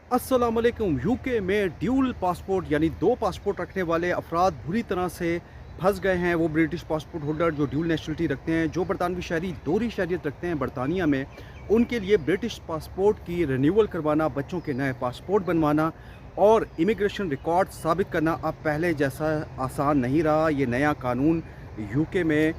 अस्सलाम वालेकुम। यूके में ड्यूल पासपोर्ट यानी दो पासपोर्ट रखने वाले अफराद बुरी तरह से फंस गए हैं। वो ब्रिटिश पासपोर्ट होल्डर जो ड्यूल नेशनलिटी रखते हैं, जो बरतानवी शहरी दोहरी शहरियत रखते हैं बरतानिया में, उनके लिए ब्रिटिश पासपोर्ट की रिन्यूअल करवाना, बच्चों के नए पासपोर्ट बनवाना और इमिग्रेशन रिकॉर्ड साबित करना अब पहले जैसा आसान नहीं रहा। ये नया कानून यूके में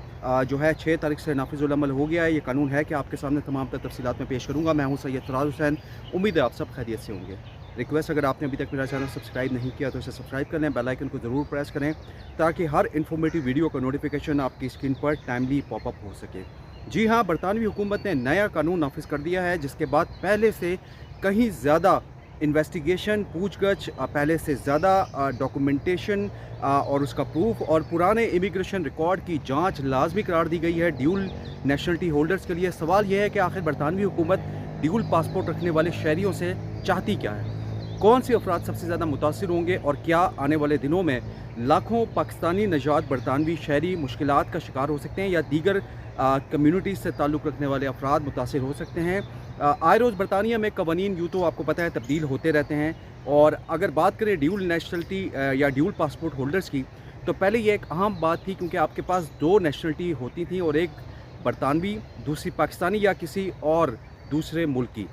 जो है 6 तारीख से नाफिजुल अमल हो गया है। ये कानून है कि आपके सामने तमाम तर तफसीलात में पेश करूँगा। मैं हूँ सैयद फराज हुसैन। उम्मीद है आप सब खैरियत से होंगे। रिक्वेस्ट, अगर आपने अभी तक मेरा चैनल सब्सक्राइब नहीं किया तो इसे सब्सक्राइब कर लें, बेल आइकन को ज़रूर प्रेस करें ताकि हर इन्फॉर्मेटिव वीडियो का नोटिफिकेशन आपकी स्क्रीन पर टाइमली पॉपअप हो सके। जी हाँ, बरतानवी हुकूमत ने नया कानून नाफिज कर दिया है, जिसके बाद पहले से कहीं ज़्यादा इन्वेस्टिगेशन, पूछगछ, पहले से ज़्यादा डॉक्यूमेंटेशन और उसका प्रूफ और पुराने इमिग्रेशन रिकॉर्ड की जांच लाजमी करार दी गई है ड्यूल नेशनलिटी होल्डर्स के लिए। सवाल यह है कि आखिर बरतानवी हुकूमत ड्यूल पासपोर्ट रखने वाले शहरियों से चाहती क्या है? कौन से अफराद सबसे ज़्यादा मुतासिर होंगे और क्या आने वाले दिनों में लाखों पाकिस्तानी नजात बरतानवी शहरी मुश्किलात का शिकार हो सकते हैं या दीगर कम्यूनिटीज़ से ताल्लुक़ रखने वाले अफराद मुतासिर हो सकते हैं? आए रोज़ बरतानिया में कवानीन यूँ तो आपको पता है तब्दील होते रहते हैं, और अगर बात करें ड्यूल नेशनलिटी या ड्यूल पासपोर्ट होल्डर्स की, तो पहले ये एक अहम बात थी क्योंकि आपके पास दो नेशनलिटी होती थी, और एक बरतानवी, दूसरी पाकिस्तानी या किसी और दूसरे मुल्क की।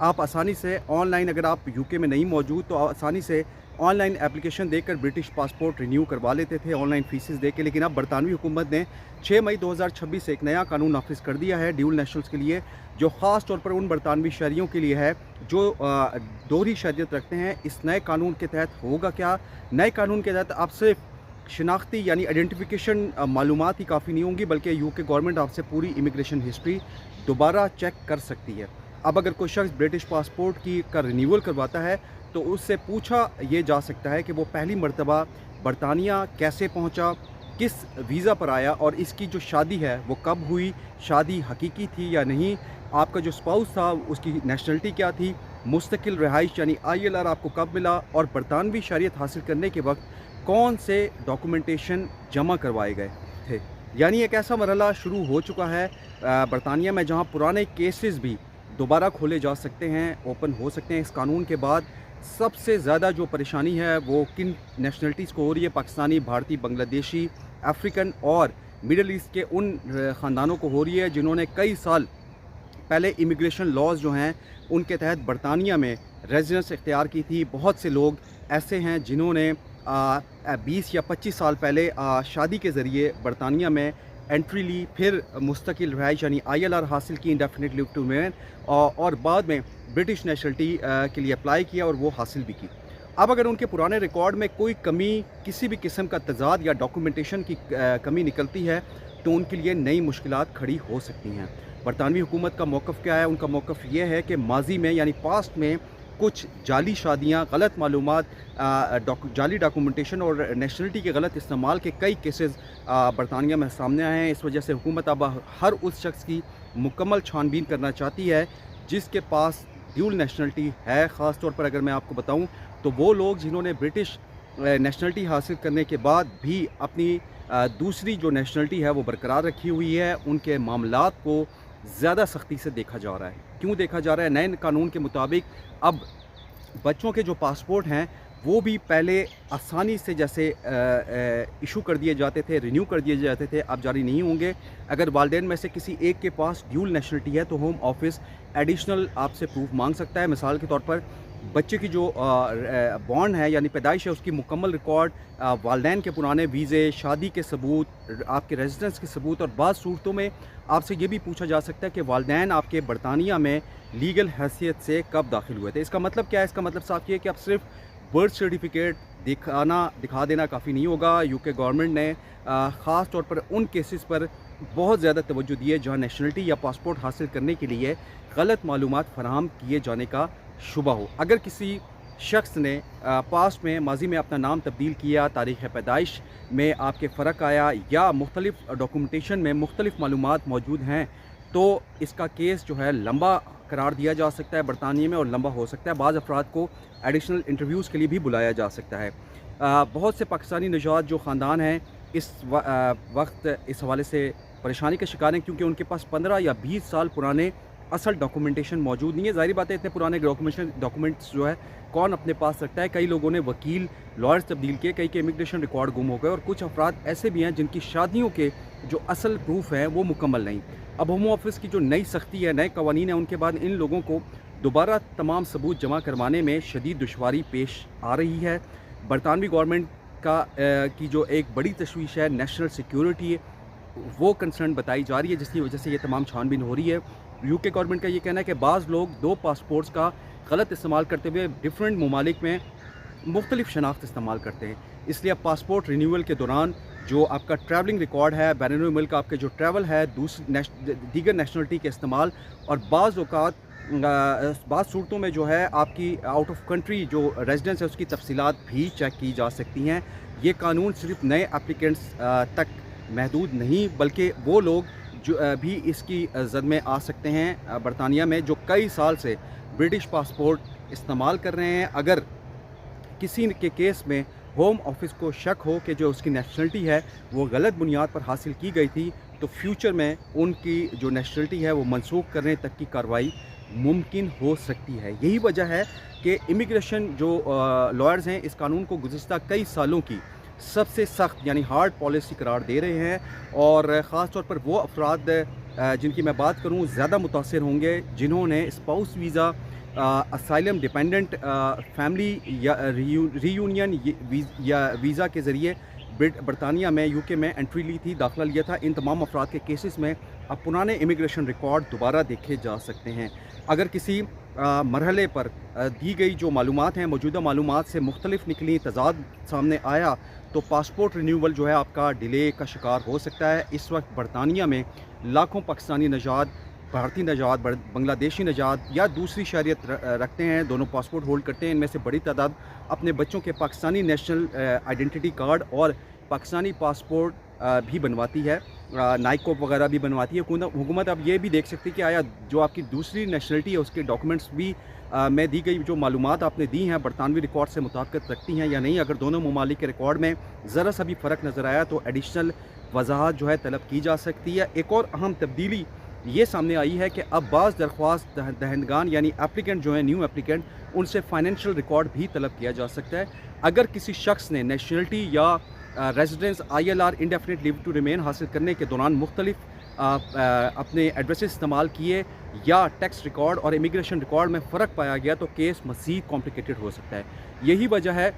आप आसानी से ऑनलाइन, अगर आप यूके में नहीं मौजूद तो आसानी से ऑनलाइन एप्लीकेशन देकर ब्रिटिश पासपोर्ट रिन्यू करवा लेते थे, ऑनलाइन फ़ीसेस दे के। लेकिन अब बरतानवी हुकूमत ने 6 मई 2026 से एक नया कानून नाफिज कर दिया है ड्यूल नेशनल्स के लिए, जो ख़ास तौर पर उन बरतानवी शहरियों के लिए है जो दोहरी शहरियत रखते हैं। इस नए कानून के तहत होगा क्या? नए कानून के तहत आप सिर्फ शनाख्ती यानी आइडेंटिफिकेशन मालूमात ही काफ़ी नहीं होंगी, बल्कि यूके गवर्नमेंट आपसे पूरी इमिग्रेशन हिस्ट्री दोबारा चेक कर सकती है। अब अगर कोई शख्स ब्रिटिश पासपोर्ट का रिन्यूअल करवाता है तो उससे पूछा ये जा सकता है कि वो पहली मरतबा बरतानिया कैसे पहुंचा, किस वीज़ा पर आया, और इसकी जो शादी है वो कब हुई, शादी हकीकी थी या नहीं, आपका जो स्पाउस था उसकी नेशनलिटी क्या थी, मुस्तकिल रिहाइश यानी ILR आपको कब मिला, और बरतानवी शहरियत हासिल करने के वक्त कौन से डॉक्यूमेंटेशन जमा करवाए गए थे। यानी एक ऐसा मरहला शुरू हो चुका है बरतानिया में जहाँ पुराने केसेस भी दोबारा खोले जा सकते हैं, ओपन हो सकते हैं। इस कानून के बाद सबसे ज़्यादा जो परेशानी है वो किन नेशनलिटीज़ को हो रही है? पाकिस्तानी, भारतीय, बांग्लादेशी, अफ्रीकन और मिडल ईस्ट के उन ख़ानदानों को हो रही है जिन्होंने कई साल पहले इमिग्रेशन लॉज जो हैं उनके तहत बरतानिया में रेजिडेंस इख्तियार की थी। बहुत से लोग ऐसे हैं जिन्होंने 20 या 25 साल पहले शादी के ज़रिए बरतानिया में एंट्री ली, फिर मुस्तकिल रहाइश यानी ILR हासिल की, इंडेफिनिट लीव टू रिमेन, और बाद में ब्रिटिश नेशनलिटी के लिए अप्लाई किया और वो हासिल भी की। अब अगर उनके पुराने रिकॉर्ड में कोई कमी, किसी भी किस्म का तजाद या डॉक्यूमेंटेशन की कमी निकलती है तो उनके लिए नई मुश्किलात खड़ी हो सकती हैं। बरतानवी हुकूमत का मौक़िफ़ क्या है? उनका मौक़िफ़ ये है कि माजी में यानी पास्ट में कुछ जाली शादियाँ, गलत मालूमात, जाली डॉक्यूमेंटेशन और नेशनलिटी के गलत इस्तेमाल के कई केसेस बरतानिया में सामने आए हैं। इस वजह से हुकूमत अब हर उस शख्स की मुकम्मल छानबीन करना चाहती है जिसके पास ड्यूल नेशनलिटी है। ख़ास तौर पर अगर मैं आपको बताऊं तो वो लोग जिन्होंने ब्रिटिश नेशनलिटी हासिल करने के बाद भी अपनी दूसरी जो नेशनलिटी है वो बरकरार रखी हुई है, उनके मामलात को ज़्यादा सख्ती से देखा जा रहा है। क्यों देखा जा रहा है? नए कानून के मुताबिक अब बच्चों के जो पासपोर्ट हैं वो भी पहले आसानी से जैसे इशू कर दिए जाते थे, रिन्यू कर दिए जाते थे, अब जारी नहीं होंगे। अगर वालिदैन में से किसी एक के पास ड्यूल नेशनलिटी है तो होम ऑफिस एडिशनल आपसे प्रूफ मांग सकता है। मिसाल के तौर पर बच्चे की जो बॉन्ड है यानी पैदाइश है उसकी मुकम्मल रिकॉर्ड, वालिदैन के पुराने वीज़े, शादी के सबूत, आपके रेजिडेंस के सबूत, और बाद सूरतों में आपसे ये भी पूछा जा सकता है कि वालिदैन आपके बरतानिया में लीगल हैसियत से कब दाखिल हुए थे। इसका मतलब क्या है? इसका मतलब साफ ये है कि आप सिर्फ बर्थ सर्टिफिकेट दिखा देना काफ़ी नहीं होगा। यूके गवर्नमेंट ने ख़ास तौर पर उन केसेस पर बहुत ज़्यादा तवज्जो दी है जहाँ नेशनलिटी या पासपोर्ट हासिल करने के लिए गलत मालूमात फराहम किए जाने का शुबा हो। अगर किसी शख्स ने पास्ट में, माजी में अपना नाम तब्दील किया, तारीख़ पैदाइश में आपके फ़र्क आया या मुख्तलिफ़ डॉक्यूमेंटेशन में मुख्तलिफ़ मालूमात मौजूद हैं तो इसका केस जो है लंबा करार दिया जा सकता है बरतानिया में, और लंबा हो सकता है। बाज़ अफराद को एडिशनल इंटरव्यूज़ के लिए भी बुलाया जा सकता है। बहुत से पाकिस्तानी नौजवान जो ख़ानदान हैं इस वक्त इस हवाले से परेशानी का शिकार हैं क्योंकि उनके पास 15 या 20 साल पुराने असल डॉक्यूमेंटेशन मौजूद नहीं है। ज़ाहिर बात है इतने पुराने डॉक्यूमेंट्स जो है कौन अपने पास रखता है। कई लोगों ने वकील लॉयर्स तब्दील किए, कई के इमिग्रेशन रिकॉर्ड गुम हो गए और कुछ अफराद ऐसे भी हैं जिनकी शादियों के जो असल प्रूफ हैं वो मुकम्मल नहीं। अब होम ऑफिस की जो नई सख्ती है, नए कवानीन है, उनके बाद इन लोगों को दोबारा तमाम सबूत जमा करवाने में शदीद दुश्वारी पेश आ रही है। बरतानवी गवर्नमेंट की जो एक बड़ी तशवीश है नेशनल सिक्योरिटी, वो कंसर्न बताई जा रही है, जिसकी वजह से ये तमाम छानबीन हो रही है। यूके गवर्नमेंट का ये कहना है कि बाज़ लोग 2 पासपोर्ट्स का गलत इस्तेमाल करते हुए डिफरेंट ममालिक में मुख्तलिफ शनाख्त इस्तेमाल करते हैं। इसलिए अब पासपोर्ट रिन्यूअल के दौरान जो आपका ट्रैवलिंग रिकॉर्ड है, बैरून मुल्क का आपके जो ट्रैवल है, दीगर नेशनलिटी के इस्तेमाल और बाज़ सूरतों में जो है आपकी आउट ऑफ कंट्री जो रेजिडेंस है उसकी तफसीलात भी चेक की जा सकती हैं। ये कानून सिर्फ नए एप्लीकेंट्स तक महदूद नहीं, बल्कि वो लोग जो भी इसकी जद में आ सकते हैं बरतानिया में, जो कई साल से ब्रिटिश पासपोर्ट इस्तेमाल कर रहे हैं। अगर किसी के केस में होम ऑफिस को शक हो कि जो उसकी नेशनलिटी है वो गलत बुनियाद पर हासिल की गई थी, तो फ्यूचर में उनकी जो नेशनलिटी है वो मनसूख करने तक की कार्रवाई मुमकिन हो सकती है। यही वजह है कि इमिग्रेशन जो लॉयर्स हैं इस कानून को गुज़िश्ता कई सालों की सबसे सख्त यानी हार्ड पॉलिसी करार दे रहे हैं और ख़ास तौर पर वो अफराद जिनकी मैं बात करूं ज़्यादा मुतासिर होंगे जिन्होंने spouse visa, asylum dependent family या रीयूनियन या वीज़ा के ज़रिए बरतानिया में यूके में एंट्री ली थी, दाखिला लिया था। इन तमाम अफराद के केसेस में अब पुराने इमिग्रेशन रिकॉर्ड दोबारा देखे जा सकते हैं। अगर किसी मरहले पर दी गई जो मालूमात हैं मौजूदा मालूमात से मुख्तलिफ निकली, तजाद सामने आया, तो पासपोर्ट रिन्यूअल जो है आपका डिले का शिकार हो सकता है। इस वक्त बरतानिया में लाखों पाकिस्तानी नजात, भारतीय नजात, बांग्लादेशी नजात या दूसरी शहरियत रखते हैं, दोनों पासपोर्ट होल्ड करते हैं। इनमें से बड़ी तादाद अपने बच्चों के पाकिस्तानी नेशनल आइडेंटिटी कार्ड और पाकिस्तानी पासपोर्ट भी बनवाती है, नाइकोप वगैरह भी बनवाती है। हुकूमत अब ये भी देख सकती है कि आया जो आपकी दूसरी नेशनलिटी है उसके डॉक्यूमेंट्स भी में दी गई जो मालूमात आपने दी हैं बरतानवी रिकॉर्ड से मुताबिकत रखती हैं या नहीं। अगर दोनों ममालिक के रिकॉर्ड में ज़रा सा भी फ़र्क नज़र आया तो एडिशनल वजाहत जो है तलब की जा सकती है। एक और अहम तब्दीली ये सामने आई है कि अब बाज़ दरख्वास्त दहंदगान यानी एप्लीकेंट जो है न्यू एप्लीकेंट, उनसे फाइनेंशियल रिकॉर्ड भी तलब किया जा सकता है। अगर किसी शख्स ने नेशनलिटी या residence ILR indefinite leave to remain हासिल करने के दौरान मुख्तलिफ अपने एड्रेसेस इस्तेमाल किए या टैक्स रिकॉर्ड और इमिग्रेशन रिकॉर्ड में फ़र्क पाया गया तो केस मज़ीद कॉम्प्लिकेटेड हो सकता है। यही वजह है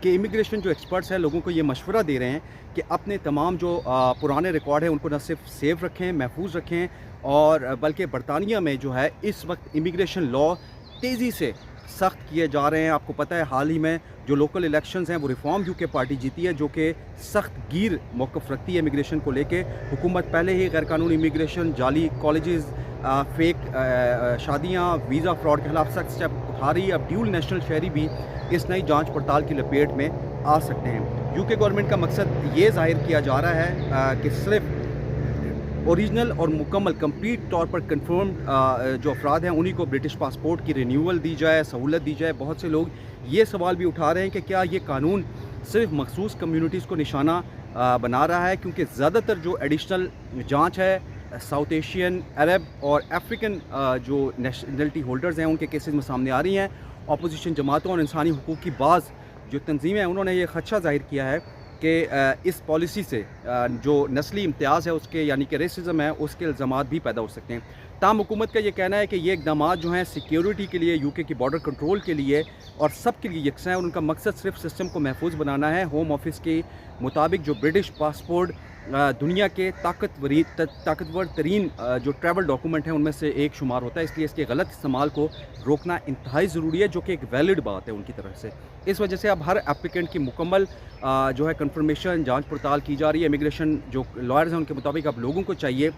कि इमिग्रेशन जो एक्सपर्ट्स हैं लोगों को ये मशवरा दे रहे हैं कि अपने तमाम जो पुराने रिकॉर्ड हैं उनको न सिर्फ सेव रखें, महफूज रखें, और बल्कि बरतानिया में जो है इस वक्त इमिग्रेशन लॉ तेज़ी से सख्त किए जा रहे हैं। आपको पता है हाल ही में जो लोकल इलेक्शंस हैं वो रिफॉर्म यूके पार्टी जीती है, जो कि सख्त गिर मौक़िफ़ रखती है इमिग्रेशन को लेके। हुकूमत पहले ही गैर कानूनी इमिग्रेशन, जाली कॉलेजेस, फेक शादियाँ, वीज़ा फ्रॉड के खिलाफ सख्त स्टेप उठा रही है। अब ड्यूल नेशनल शहरी भी इस नई जांच पड़ताल की लपेट में आ सकते हैं। यूके गवर्नमेंट का मकसद ये ज़ाहिर किया जा रहा है कि सिर्फ ओरिजिनल और मुकम्मल कंप्लीट तौर पर कंफर्म्ड जो अफराद हैं उन्हीं को ब्रिटिश पासपोर्ट की रिन्यूअल दी जाए, सहूलत दी जाए। बहुत से लोग ये सवाल भी उठा रहे हैं कि क्या ये कानून सिर्फ मखसूस कम्यूनिटीज़ को निशाना बना रहा है, क्योंकि ज़्यादातर जो एडिशनल जांच है साउथ एशियन, अरब और अफ्रीकन जो नेशनलिटी होल्डर्स हैं उनके केसेस में सामने आ रही हैं। अपोजिशन जमातों और इंसानी हुकूक़ की बाज़ जो तंजीमें हैं उन्होंने ये खदशा ज़ाहिर किया है कि इस पॉलिसी से जो नस्ली इम्तियाज़ है उसके यानी कि रेसिज्म है उसके इल्ज़ामात भी पैदा हो सकते हैं। ताहम हुकूमत का ये कहना है कि ये इक़दामात जो हैं सिक्योरिटी के लिए, यूके की बॉर्डर कंट्रोल के लिए और सब के लिए यकसा है और उनका मकसद सिर्फ सिस्टम को महफूज बनाना है। होम ऑफिस के मुताबिक जो ब्रिटिश पासपोर्ट दुनिया के ताकतवर तरीन जो ट्रैवल डॉक्यूमेंट हैं उनमें से एक शुमार होता है, इसलिए इसके गलत इस्तेमाल को रोकना इंतहाई ज़रूरी है, जो कि एक वैलिड बात है उनकी तरफ से। इस वजह से अब हर एप्लीकेंट की मुकम्मल जो है कंफर्मेशन, जांच पड़ताल की जा रही है। इमिग्रेशन जो लॉयर्स हैं उनके मुताबिक अब लोगों को चाहिए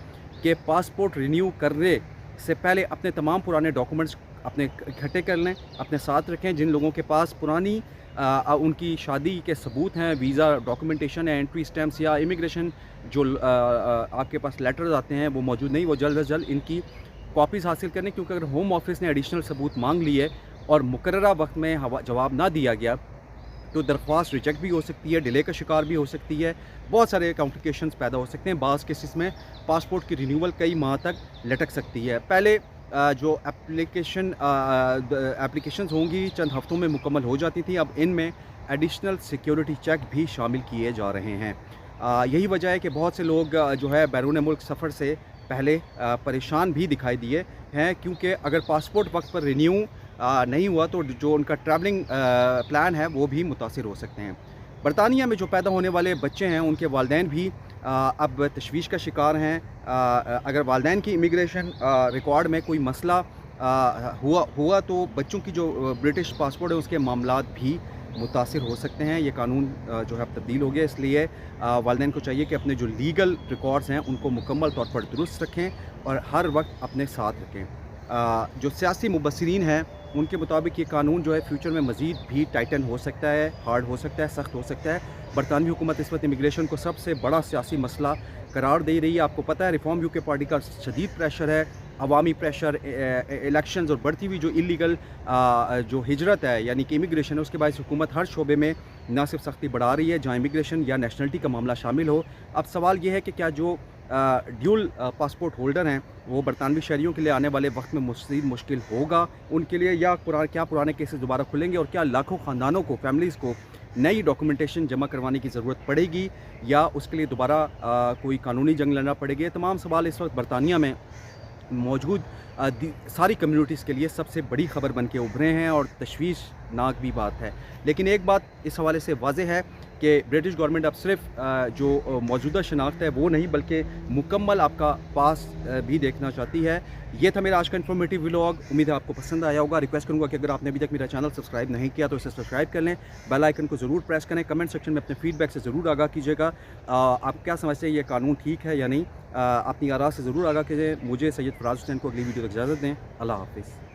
कि पासपोर्ट रिन्यू करने से पहले अपने तमाम पुराने डॉक्यूमेंट्स अपने इकट्ठे कर लें, अपने साथ रखें। जिन लोगों के पास पुरानी उनकी शादी के सबूत हैं, वीज़ा डॉक्यूमेंटेशन है, एंट्री स्टैम्प्स या इमिग्रेशन जो आपके पास लेटर्स आते हैं वो मौजूद नहीं, वो जल्द अज जल्द इनकी कॉपीज़ हासिल करने, क्योंकि अगर होम ऑफिस ने एडिशनल सबूत मांग लिए और मुकर्ररा वक्त में जवाब ना दिया गया तो दरख्वास्त रिजेक्ट भी हो सकती है, डिले का शिकार भी हो सकती है, बहुत सारे कॉम्प्लिकेशंस पैदा हो सकते हैं। बाज़ केसेस में पासपोर्ट की रिन्यूअल कई माह तक लटक सकती है। पहले जो एप्लीकेशंस होंगी चंद हफ्तों में मुकम्मल हो जाती थी, अब इनमें एडिशनल सिक्योरिटी चेक भी शामिल किए जा रहे हैं। यही वजह है कि बहुत से लोग जो है बैरून मुल्क सफ़र से पहले परेशान भी दिखाई दिए हैं, क्योंकि अगर पासपोर्ट वक्त पर रिन्यू नहीं हुआ तो जो उनका ट्रैवलिंग प्लान है वो भी मुतासिर हो सकते हैं। बरतानिया में जो पैदा होने वाले बच्चे हैं उनके वालिदैन भी अब तशवीश का शिकार हैं। अगर वालिदैन की इमिग्रेशन रिकॉर्ड में कोई मसला हुआ तो बच्चों की जो ब्रिटिश पासपोर्ट है उसके मामलात भी मुतासिर हो सकते हैं। ये कानून जो है अब तब्दील हो गया, इसलिए वालिदैन को चाहिए कि अपने जो लीगल रिकॉर्ड्स हैं उनको मुकम्मल तौर पर दुरुस्त रखें और हर वक्त अपने साथ रखें। जो सियासी मुबस्सिरीन हैं उनके मुताबिक ये कानून जो है फ्यूचर में मज़ीद भी टाइटन हो सकता है, हार्ड हो सकता है, सख्त हो सकता है। बरतानवी हुकूमत इस वक्त इमिग्रेशन को सबसे बड़ा सियासी मसला करार दे रही है। आपको पता है रिफॉर्म यूके पार्टी का शदीद प्रेशर है, अवामी प्रेशर, इलेक्शंस और बढ़ती हुई जो इलीगल जो हिजरत है यानी कि इमिग्रेशन है, उसके बाद हुकूमत हर शोबे में ना सिर्फ सख्ती बढ़ा रही है जहाँ इमिग्रेशन या नेशनलिटी का मामला शामिल हो। अब सवाल ये है कि क्या जो ड्यूल पासपोर्ट होल्डर हैं वो बरतानवी शहरियों के लिए आने वाले वक्त में मज़ीद मुश्किल होगा उनके लिए, या क्या पुराने केसेस दोबारा खुलेंगे और क्या लाखों ख़ानदानों को, फैमिलीज़ को नई डॉक्यूमेंटेशन जमा करवाने की ज़रूरत पड़ेगी या उसके लिए दोबारा कोई कानूनी जंग लड़ना पड़ेगा। ये तमाम सवाल इस वक्त बरतानिया में मौजूद सारी कम्युनिटीज़ के लिए सबसे बड़ी ख़बर बन के उभरे हैं और तशवीशनाक भी बात है। लेकिन एक बात इस हवाले से वाज़ेह है कि ब्रिटिश गवर्नमेंट अब सिर्फ जो मौजूदा शनाख्त है वो नहीं बल्कि मुकम्मल आपका पास भी देखना चाहती है। ये था मेरा आज का इन्फॉर्मेटिव व्लॉग, उम्मीद है आपको पसंद आया होगा। रिक्वेस्ट करूंगा कि अगर आपने अभी तक मेरा चैनल सब्सक्राइब नहीं किया तो इसे सब्सक्राइब कर लें, बेल आइकन को ज़रूर प्रेस करें, कमेंट सेक्शन में अपने फीडबैक से ज़रूर आगाह कीजिएगा। आप क्या समझते हैं ये कानून ठीक है या नहीं, अपनी आरा से ज़रूर आगाह कीजिए। मुझे सैयद फराज हुसैन को अगली वीडियो तक इजाज़त दें। अल्लाह हाफ़िज़।